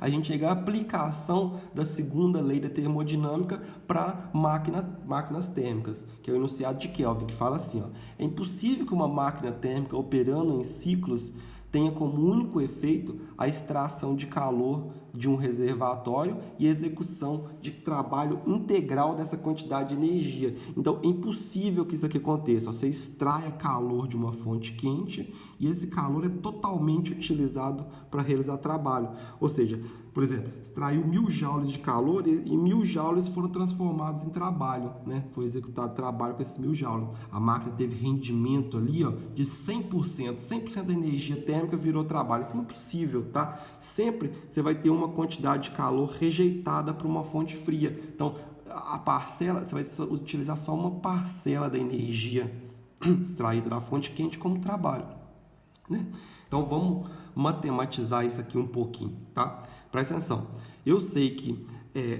a gente chega à aplicação da segunda lei da termodinâmica para máquinas térmicas, que é o enunciado de Kelvin, que fala assim, ó, é impossível que uma máquina térmica operando em ciclos tenha como único efeito a extração de calor de um reservatório e execução de trabalho integral dessa quantidade de energia. Então, é impossível que isso aqui aconteça. Você extraia calor de uma fonte quente e esse calor é totalmente utilizado para realizar trabalho. Ou seja, por exemplo, extraiu 1000 joules de calor e 1000 joules foram transformados em trabalho, né? Foi executado trabalho com esses 1000 joules. A máquina teve rendimento ali, ó, de 100%. 100% da energia térmica virou trabalho. Isso é impossível, tá? Sempre você vai ter uma quantidade de calor rejeitada para uma fonte fria. Então, a parcela, você vai utilizar só uma parcela da energia extraída da fonte quente como trabalho, né? Então, vamos matematizar isso aqui um pouquinho, tá? Presta atenção. Eu sei que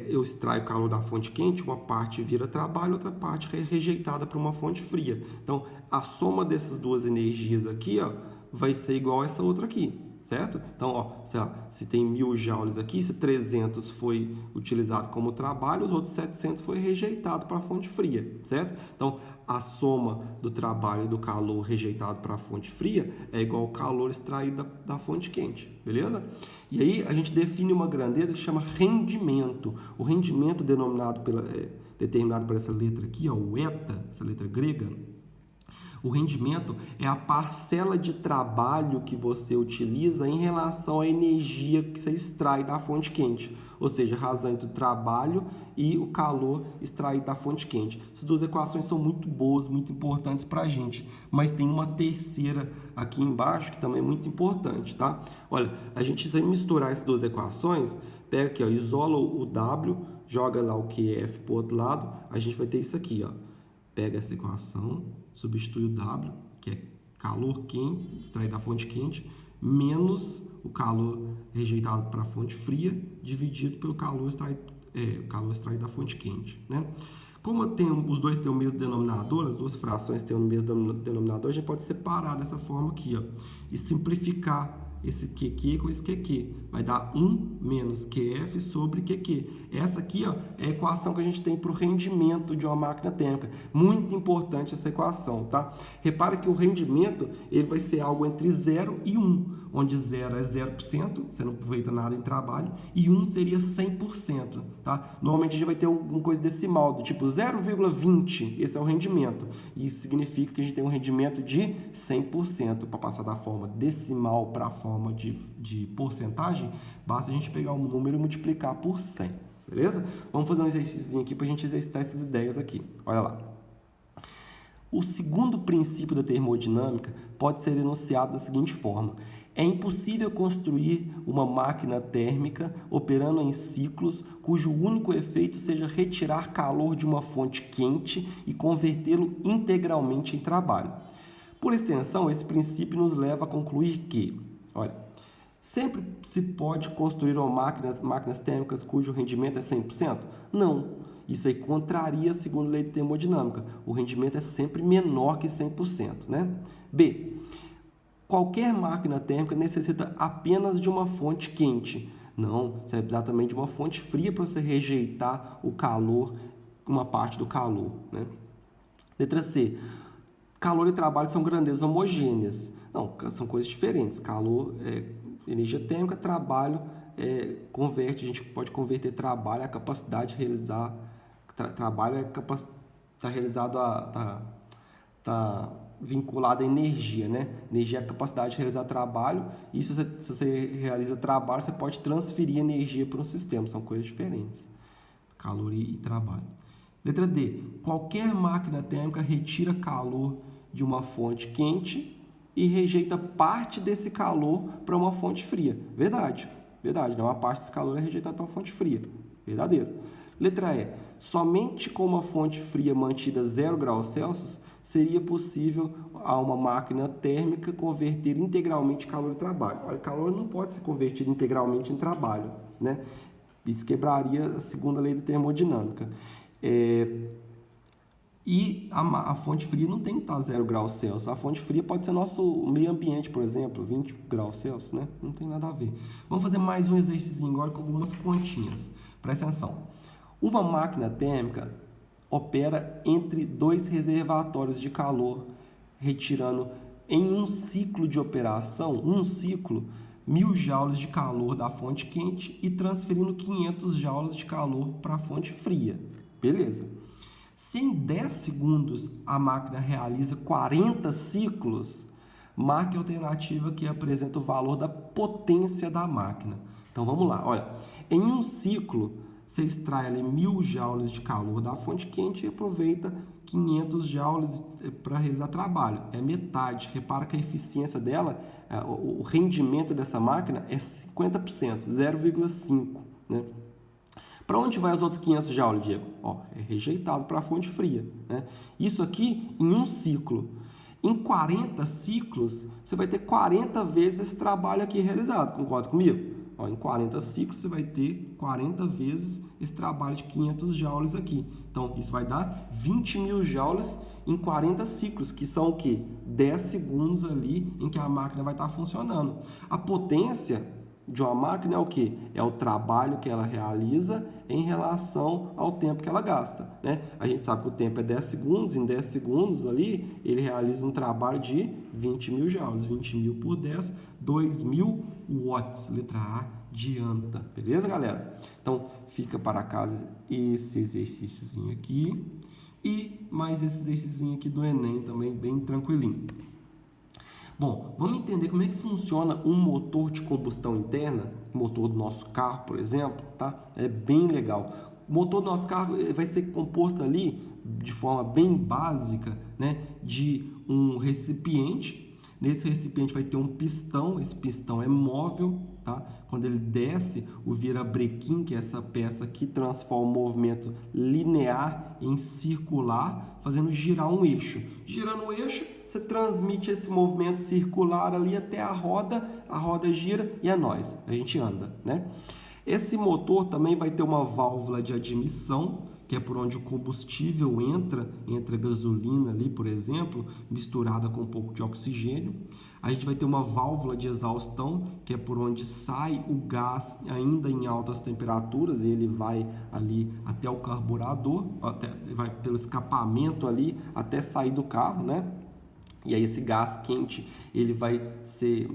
eu extraio calor da fonte quente, uma parte vira trabalho, outra parte é rejeitada para uma fonte fria. Então, a soma dessas duas energias aqui, ó, vai ser igual a essa outra aqui, certo? Então, ó, sei lá, se tem 1000 joules aqui, se 300 foi utilizado como trabalho, os outros 700 foi rejeitado para a fonte fria, certo? Então, a soma do trabalho e do calor rejeitado para a fonte fria é igual ao calor extraído da fonte quente, beleza? E aí a gente define uma grandeza que chama rendimento. O rendimento determinado por essa letra aqui, ó, o eta, essa letra grega. O rendimento é a parcela de trabalho que você utiliza em relação à energia que você extrai da fonte quente. Ou seja, a razão entre o trabalho e o calor extraído da fonte quente. Essas duas equações são muito boas, muito importantes para a gente. Mas tem uma terceira aqui embaixo que também é muito importante, tá? Olha, a gente vai misturar essas duas equações, pega aqui, ó, isola o W, joga lá o QF para o outro lado, a gente vai ter isso aqui, ó. Pega essa equação, substitui o W, que é calor quente, extraído da fonte quente, menos o calor rejeitado para a fonte fria, dividido pelo calor extraído da fonte quente, né? Como os dois têm o mesmo denominador, as duas frações têm o mesmo denominador, a gente pode separar dessa forma aqui, ó, e simplificar esse QQ com esse QQ. Vai dar 1 menos QF sobre QQ. Essa aqui, ó, é a equação que a gente tem para o rendimento de uma máquina térmica. Muito importante essa equação, tá? Repara que o rendimento ele vai ser algo entre 0 e 1, onde 0 é 0%, você não aproveita nada em trabalho, e 1 seria 100%, tá? Normalmente a gente vai ter alguma coisa decimal, do tipo 0,20, esse é o rendimento. Isso significa que a gente tem um rendimento de 100%. Para passar da forma decimal para a forma de porcentagem, basta a gente pegar um número e multiplicar por 100, beleza? Vamos fazer um exercício aqui para a gente exercitar essas ideias aqui. Olha lá. O segundo princípio da termodinâmica pode ser enunciado da seguinte forma: é impossível construir uma máquina térmica operando em ciclos cujo único efeito seja retirar calor de uma fonte quente e convertê-lo integralmente em trabalho. Por extensão, esse princípio nos leva a concluir que, olha, sempre se pode construir máquinas térmicas cujo rendimento é 100%? Não. Isso aí contraria a segunda lei de termodinâmica. O rendimento é sempre menor que 100%, né? B. Qualquer máquina térmica necessita apenas de uma fonte quente. Não, você vai precisar também de uma fonte fria para você rejeitar o calor, uma parte do calor, né? Letra C. Calor e trabalho são grandezas homogêneas. Não, são coisas diferentes. Calor é energia térmica, trabalho a gente pode converter trabalho à capacidade de realizar. Trabalho é está realizado tá vinculado à energia, né? Energia é a capacidade de realizar trabalho, e se você realiza trabalho, você pode transferir energia para um sistema, são coisas diferentes. Calor e trabalho. Letra D. Qualquer máquina térmica retira calor de uma fonte quente e rejeita parte desse calor para uma fonte fria. Verdade, não, uma parte desse calor é rejeitada para uma fonte fria. Verdadeiro. Letra E. Somente com uma fonte fria mantida a 0 graus Celsius seria possível a uma máquina térmica converter integralmente calor em trabalho. O calor não pode ser convertido integralmente em trabalho, né? Isso quebraria a segunda lei da termodinâmica. E a fonte fria não tem que estar 0 graus Celsius. A fonte fria pode ser nosso meio ambiente, por exemplo, 20 graus Celsius, né? Não tem nada a ver. Vamos fazer mais um exercício agora com algumas continhas. Presta atenção. Uma máquina térmica opera entre dois reservatórios de calor, retirando em um ciclo de operação, 1.000 joules de calor da fonte quente e transferindo 500 joules de calor para a fonte fria. Beleza. Se em 10 segundos a máquina realiza 40 ciclos, marque a alternativa que apresenta o valor da potência da máquina. Então vamos lá, olha, em um ciclo você extrai ali 1.000 joules de calor da fonte quente e aproveita 500 joules para realizar trabalho. É metade. Repara que a eficiência dela, o rendimento dessa máquina é 50%, 0,5, né? Para onde vai os outros 500 joules, Diego? É rejeitado para a fonte fria, né? Isso aqui em um ciclo. Em 40 ciclos, você vai ter 40 vezes esse trabalho aqui realizado. Concorda comigo? Em 40 ciclos, você vai ter 40 vezes esse trabalho de 500 joules aqui. Então, isso vai dar 20.000 joules em 40 ciclos, que são o quê? 10 segundos ali em que a máquina vai estar funcionando. A potência de uma máquina é o quê? É o trabalho que ela realiza em relação ao tempo que ela gasta, né? A gente sabe que o tempo é 10 segundos, em 10 segundos ali, ele realiza um trabalho de 20.000 joules, 20.000 por 10, 2.000 watts, letra A, de anta, beleza, galera? Então, fica para casa esse exercíciozinho aqui e mais esse exercício aqui do Enem também, bem tranquilinho. Bom, vamos entender como é que funciona um motor de combustão interna, o motor do nosso carro, por exemplo, tá? É bem legal. O motor do nosso carro vai ser composto ali, de forma bem básica, né, de um recipiente. Nesse recipiente vai ter um pistão, esse pistão é móvel, tá? Quando ele desce, o virabrequim, que é essa peça que transforma o movimento linear em circular, fazendo girar um eixo. Girando o eixo, você transmite esse movimento circular ali até a roda gira e é nóis, a gente anda, né? Esse motor também vai ter uma válvula de admissão, que é por onde o combustível entra gasolina ali, por exemplo, misturada com um pouco de oxigênio. A gente vai ter uma válvula de exaustão, que é por onde sai o gás ainda em altas temperaturas, e ele vai ali até o carburador, vai pelo escapamento ali até sair do carro, né? E aí esse gás quente, ele vai ser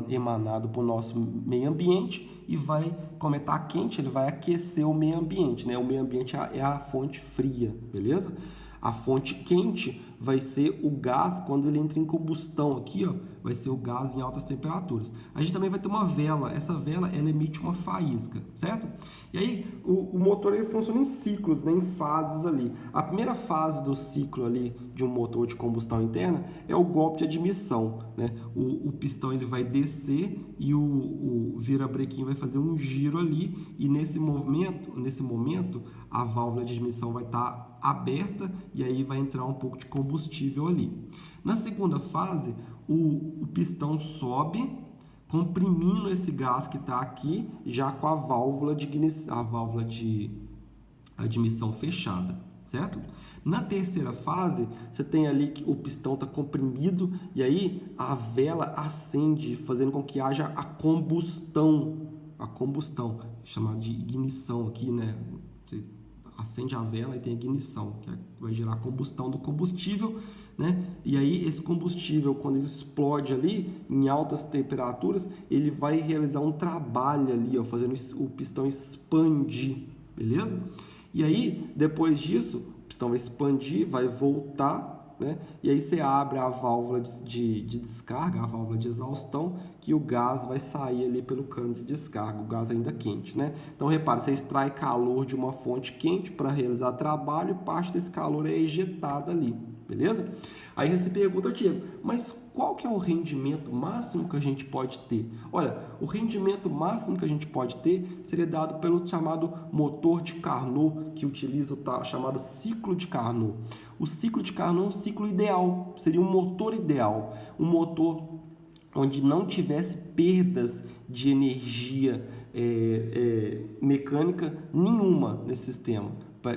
emanado para o nosso meio ambiente e vai, como está quente, ele vai aquecer o meio ambiente, né? O meio ambiente é a fonte fria, beleza? A fonte quente vai ser o gás quando ele entra em combustão aqui, ó, vai ser o gás em altas temperaturas. A gente também vai ter uma vela, essa vela ela emite uma faísca, certo? E aí o motor ele funciona em ciclos, né, em fases ali. A primeira fase do ciclo ali de um motor de combustão interna é o golpe de admissão, né? O pistão ele vai descer e o virabrequim vai fazer um giro ali e nesse momento a válvula de admissão vai estar aberta e aí vai entrar um pouco de combustível ali. Na segunda fase, o pistão sobe, comprimindo esse gás que está aqui, já com a válvula de admissão fechada, certo? Na terceira fase, você tem ali que o pistão está comprimido e aí a vela acende, fazendo com que haja a combustão, chamada de ignição aqui, né? Você acende a vela e tem ignição, que vai gerar a combustão do combustível, né? E aí esse combustível, quando ele explode ali em altas temperaturas, ele vai realizar um trabalho ali, ó, fazendo o pistão expandir, beleza? E aí, depois disso, o pistão vai expandir, vai voltar, né? E aí você abre a válvula de descarga, a válvula de exaustão, que o gás vai sair ali pelo cano de descarga, o gás ainda quente, né? Então, repara, você extrai calor de uma fonte quente para realizar trabalho e parte desse calor é ejetada ali, beleza? Aí você se pergunta, Diego, mas qual que é o rendimento máximo que a gente pode ter? Olha, o rendimento máximo que a gente pode ter seria dado pelo chamado motor de Carnot, que utiliza o chamado ciclo de Carnot. O ciclo de Carnot é um ciclo ideal, seria um motor ideal, um motor onde não tivesse perdas de energia mecânica nenhuma nesse sistema.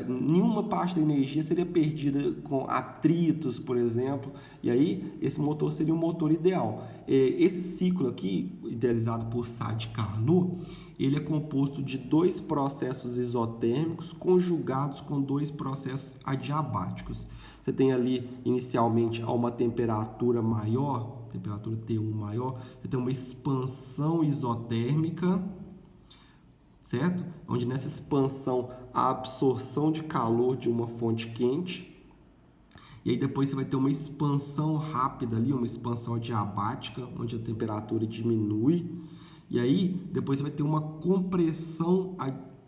Nenhuma parte da energia seria perdida com atritos, por exemplo, e aí esse motor seria um motor ideal. Esse ciclo aqui, idealizado por Sadi Carnot, ele é composto de dois processos isotérmicos conjugados com dois processos adiabáticos. Você tem ali, inicialmente, a uma temperatura maior, temperatura T1 maior, você tem uma expansão isotérmica, certo? Onde nessa expansão a absorção de calor de uma fonte quente, e aí depois você vai ter uma expansão rápida ali, uma expansão adiabática, onde a temperatura diminui, e aí depois você vai ter uma compressão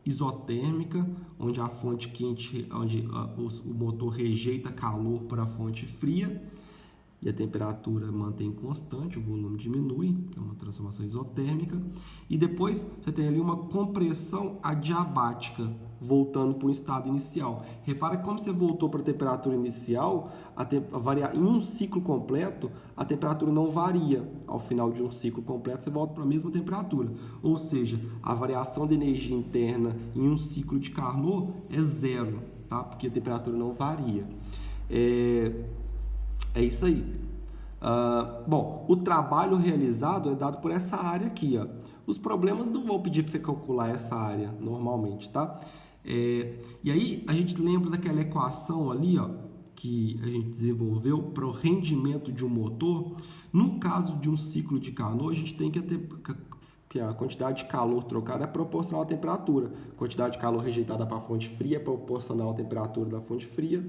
isotérmica, onde a fonte quente, onde o motor rejeita calor para a fonte fria, e a temperatura mantém constante, o volume diminui, que é uma transformação isotérmica, e depois você tem ali uma compressão adiabática, voltando para o estado inicial. Repara que como você voltou para a temperatura inicial, em um ciclo completo, a temperatura não varia. Ao final de um ciclo completo, você volta para a mesma temperatura. Ou seja, a variação de energia interna em um ciclo de Carnot é zero, tá? Porque a temperatura não varia. É isso aí. Bom, o trabalho realizado é dado por essa área aqui, ó. Os problemas não vão pedir para você calcular essa área normalmente, tá? E aí a gente lembra daquela equação ali, ó, que a gente desenvolveu para o rendimento de um motor. No caso de um ciclo de Carnot, a gente tem que a quantidade de calor trocada é proporcional à temperatura. A quantidade de calor rejeitada para a fonte fria é proporcional à temperatura da fonte fria.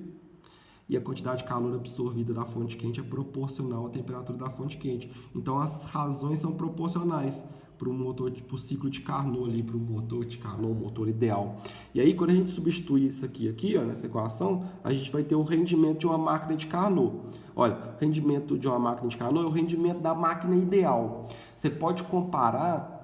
E a quantidade de calor absorvida da fonte quente é proporcional à temperatura da fonte quente. Então, as razões são proporcionais para o motor, para o ciclo de Carnot ali, para o motor de Carnot, o motor ideal. E aí, quando a gente substitui isso aqui, ó, nessa equação, a gente vai ter o rendimento de uma máquina de Carnot. Olha, o rendimento de uma máquina de Carnot é o rendimento da máquina ideal. Você pode comparar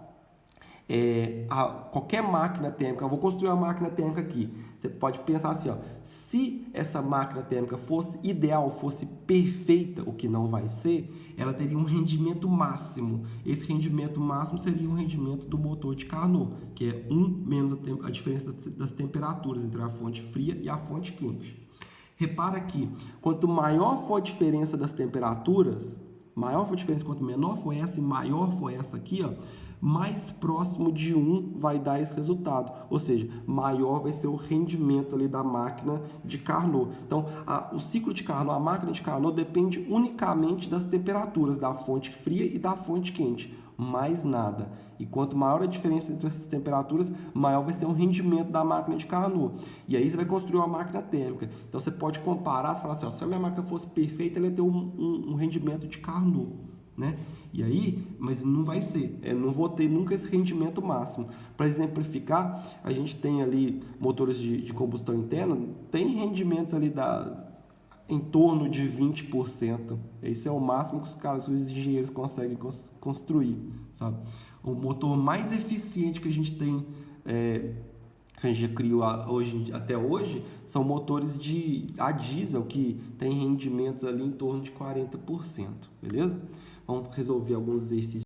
a qualquer máquina térmica. Eu vou construir uma máquina térmica aqui. Você pode pensar assim, ó, se essa máquina térmica fosse ideal, fosse perfeita, o que não vai ser, ela teria um rendimento máximo. Esse rendimento máximo seria o rendimento do motor de Carnot, que é 1 menos a diferença das temperaturas entre a fonte fria e a fonte quente. Repara que quanto maior for a diferença das temperaturas, maior for a diferença, quanto menor for essa e maior for essa aqui, ó, mais próximo de 1 vai dar esse resultado, ou seja, maior vai ser o rendimento ali da máquina de Carnot. Então, o ciclo de Carnot, a máquina de Carnot depende unicamente das temperaturas da fonte fria e da fonte quente, mais nada. E quanto maior a diferença entre essas temperaturas, maior vai ser o rendimento da máquina de Carnot. E aí você vai construir uma máquina térmica. Então, você pode comparar, você fala assim, ó, se a minha máquina fosse perfeita, ela ia ter um rendimento de Carnot, né? E aí, mas não vai ser, não vou ter nunca esse rendimento máximo. Para exemplificar, a gente tem ali motores de combustão interna, tem rendimentos ali em torno de 20%. Esse é o máximo que os engenheiros conseguem construir, sabe? O motor mais eficiente que a gente tem, que a gente já criou até hoje, são motores a diesel, que tem rendimentos ali em torno de 40%, beleza? Vamos resolver alguns exercícios